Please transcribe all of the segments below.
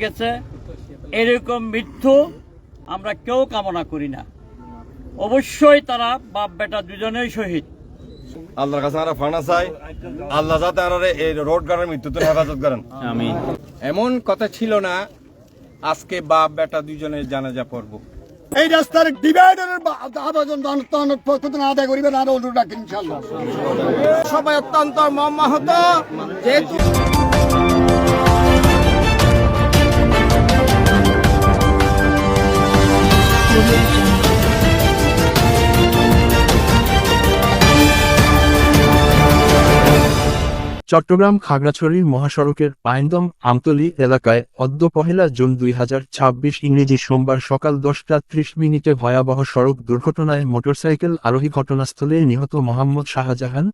গেছে এরকম মৃত্যু আমরা কেউ কামনা করি না। অবশ্যই তারা বাপ বেটা দুজনেই শহীদ। আল্লাহর কাছে আমরা ফানা চাই, আল্লাহ যাতে আমাদের এই রোড গানের মৃত্যুতে হেফাজত করেন। আমিন। এমন কথা ছিল না আজকে বাপ বেটা দুজনের জানাজা পড়ব। এই রাস্তার ডিভাইডারের আবেদন আদায় করিবেন আর অনুরোধ রাখেন ইনশাআল্লাহ। সবাই অত্যন্ত মর্মাহত, যেহেতু চট্টগ্রাম খাগড়াছড়ির মহাসড়কের পাইন্দম আমতলী এলাকায় অদ্য 1 জুন 2026 ইংরেজি সোমবার সকাল 10:30 ভয়াবহ সড়ক দুর্ঘটনায় মোটরসাইকেল আরোহী ঘটনাস্থলে নিহত মোহাম্মদ শাহজাহান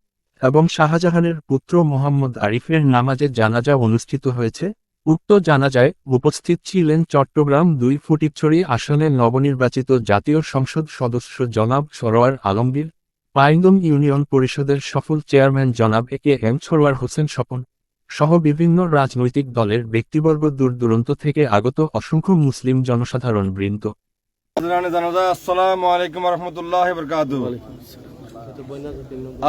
এবং শাহজাহানের পুত্র মোহাম্মদ আরিফের নামাজে জানাজা অনুষ্ঠিত হয়েছে। উক্ত জানাজায় উপস্থিত ছিলেন চট্টগ্রাম 2 ফটিকছড়ি আসনের নবনির্বাচিত জাতীয় সংসদ সদস্য জনাব সরোয়ার আলমগীর, পাইন্দম ইউনিয়ন পরিষদের সফল চেয়ারম্যান জনাব এ.কে.এম. সরোয়ার হোসেন স্বপন সহ বিভিন্ন রাজনৈতিক দলের ব্যক্তিবর্গ, দূর দূরান্ত থেকে আগত অসংখ্য মুসলিম জনসাধারণ বৃন্দ। আসসালামু আলাইকুম ওয়া রাহমাতুল্লাহি ওয়া বারাকাতুহু।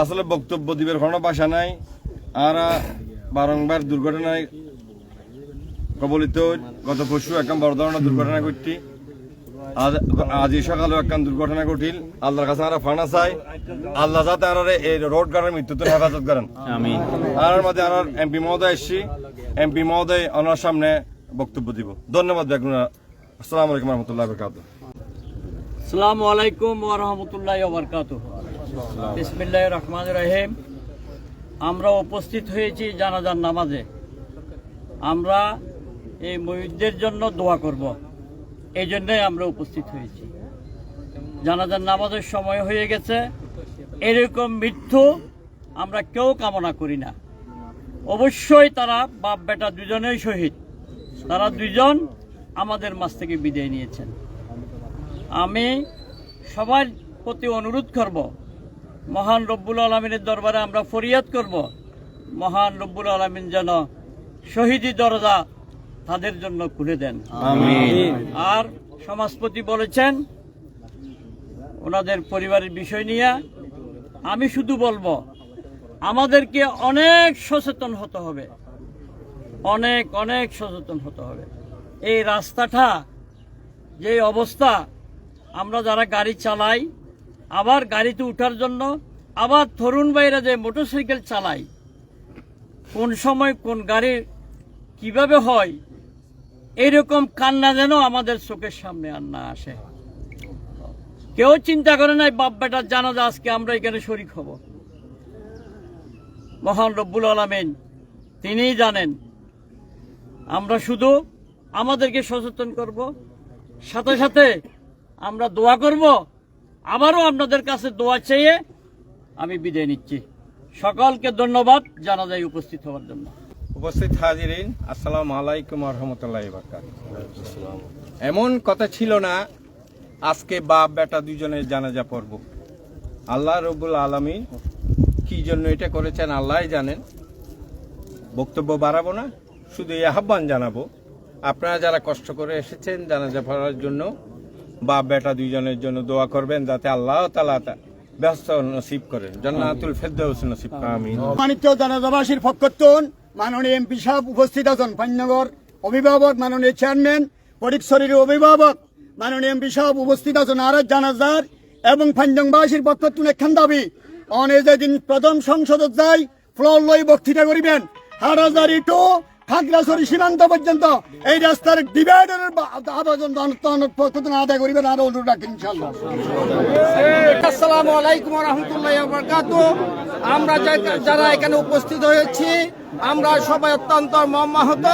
আসলে বক্তব্য দিবের কোনো ভাষা নাই। আর বারংবার দুর্ঘটনায় কবলিত, গত পরশু একটা বড় ধরনের দুর্ঘটনা ঘটছি, আজ সকালেও একটা দুর্ঘটনা ঘটিল। আল্লাহর কাছে আমরা ফানা চাই, আল্লাহ যাতে আমাদের এই রোড গানের মৃত্যুতে হেফাজত করেন। আমিন। আর মধ্যে আমার এমপি মহোদয় এসছি, এমপি মহোদয় ওনার সামনে বক্তব্য দিব। ধন্যবাদ। আসসালামু আলাইকুম ওয়া রাহমাতুল্লাহি ওয়া বারাকাতুহু। আসসালামু আলাইকুম ওয়া রাহমাতুল্লাহি ওয়া বারাকাতুহু। বিসমিল্লাহির রহমানির রহিম। আমরা উপস্থিত হয়েছি জানাজার নামাজে। আমরা এই মুহিতদের জন্য দোয়া করব, এই জন্যই আমরা উপস্থিত হয়েছি। জানাজার নামাজের সময় হয়ে গেছে। এরকম মৃত্যু আমরা কেউ কামনা করি না। অবশ্যই তারা বাপ বেটা দুজনেই শহীদ। তারা দুজন আমাদের মাঝ থেকে বিদায় নিয়েছেন। আমি সবার প্রতি অনুরোধ করব, মহান রব্বুল আলামিনের দরবারে আমরা ফরিয়াদ করব, মহান রব্বুল আলামিন যেন শহীদি দরজা তাদের জন্য খুলে দেন। আমিন। আর সমাজপতি বলেছেন ওনাদের পরিবারের বিষয় নিয়ে আমি শুধু বলবো, আমাদেরকে অনেক সচেতন হতে হবে, অনেক অনেক সচেতন হতে হবে। এই রাস্তাটা যে অবস্থা, আমরা যারা গাড়ি চালাই, আবার গাড়িতে উঠার জন্য আবার তরুণ ভাইরা যে মোটরসাইকেল চালাই, কোন সময় কোন গাড়ি কিভাবে হয়, এইরকম কান্না যেন আমাদের চোখের সামনে আর না আসে। কেউ চিন্তা করে নাই বাপ বেটার জানাজা আজকে আমরা এখানে শরীক হব। মহান রব্বুল আলামিন তিনিই জানেন। আমরা শুধু আমাদেরকে সচেতন করব, সাথে সাথে আমরা দোয়া করব। আবারও আপনাদের কাছে দোয়া চেয়ে আমি বিদায় নিচ্ছি। সকলকে ধন্যবাদ জানাজায় উপস্থিত হওয়ার জন্য। উপস্থিত হাজিরিন, আসসালামু আলাইকুম ওয়া রাহমাতুল্লাহি ওয়া বারাকাতুহু। এমন কথা ছিল না আজকে বাপ বেটা দুজনের জানাজা পড়ব। আল্লাহ রব্বুল আলামিন কি জন্য এটা করেছেন আল্লাহই জানেন। বক্তব্য বাড়াবো না, শুধু এই আহ্বান জানাবো, আপনারা যারা কষ্ট করে এসেছেন জানাজা পড়ার জন্য, বাপ বেটা দুইজনের জন্য দোয়া করবেন যাতে আল্লাহ তাআলা ব্যস্ত নসিব করেন, জান্নাতুল ফেরদাউস নসিব করেন। আমিন। মানিত্য জানাজাবাসীর পক্ষত্বন মাননীয় এমপি সাহেব উপস্থিত আছেন, পান্নগর অভিভাবক মাননীয় চেয়ারম্যান, ফটিকছড়ির অভিভাবক মাননীয় এমপি সাহেব উপস্থিত আছেন। আর জানাজার এবং পান্নংবাসীর পক্ষত্বন একখান দাবি, অনে যেদিন প্রথম সংসদত যাই ফ্লোর লই বক্তৃতা করিবেন, হাটহাজারী টু খাগড়াছড়ি সীমান্ত পর্যন্ত এই রাস্তার ডিভাইডারের আবেদন আদায় করিবেন আর অনুরোধ রাখেন ইনশাআল্লাহ। আসসালামু আলাইকুম ওয়া রাহমাতুল্লাহি ওয়া বারাকাতুহু। আমরা যারা এখানে উপস্থিত হয়েছি, আমরা সবাই অত্যন্ত মর্মাহত,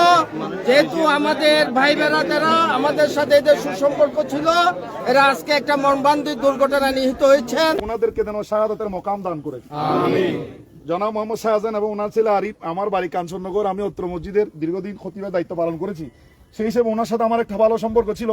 যেহেতু আমাদের ভাই বেড়াদেরা আমাদের সাথে এদের সুসম্পর্ক ছিল, এরা আজকে একটা মর্মান্তিক দুর্ঘটনায় নিহত হয়েছেন। ওনাদেরকে যেন শাহাদাতের মোকাম দান করে। আমিন। জনাব মোহাম্মদ শাহজাহান এবং ওনার ছেলে আরিফ, আমার বাড়ি কাঞ্চননগর, আমি উত্তর মসজিদের দীর্ঘদিন খতিবের দায়িত্ব পালন করেছি। সেই হিসেবে ওনার সাথে আমার একটা ভালো সম্পর্ক ছিল।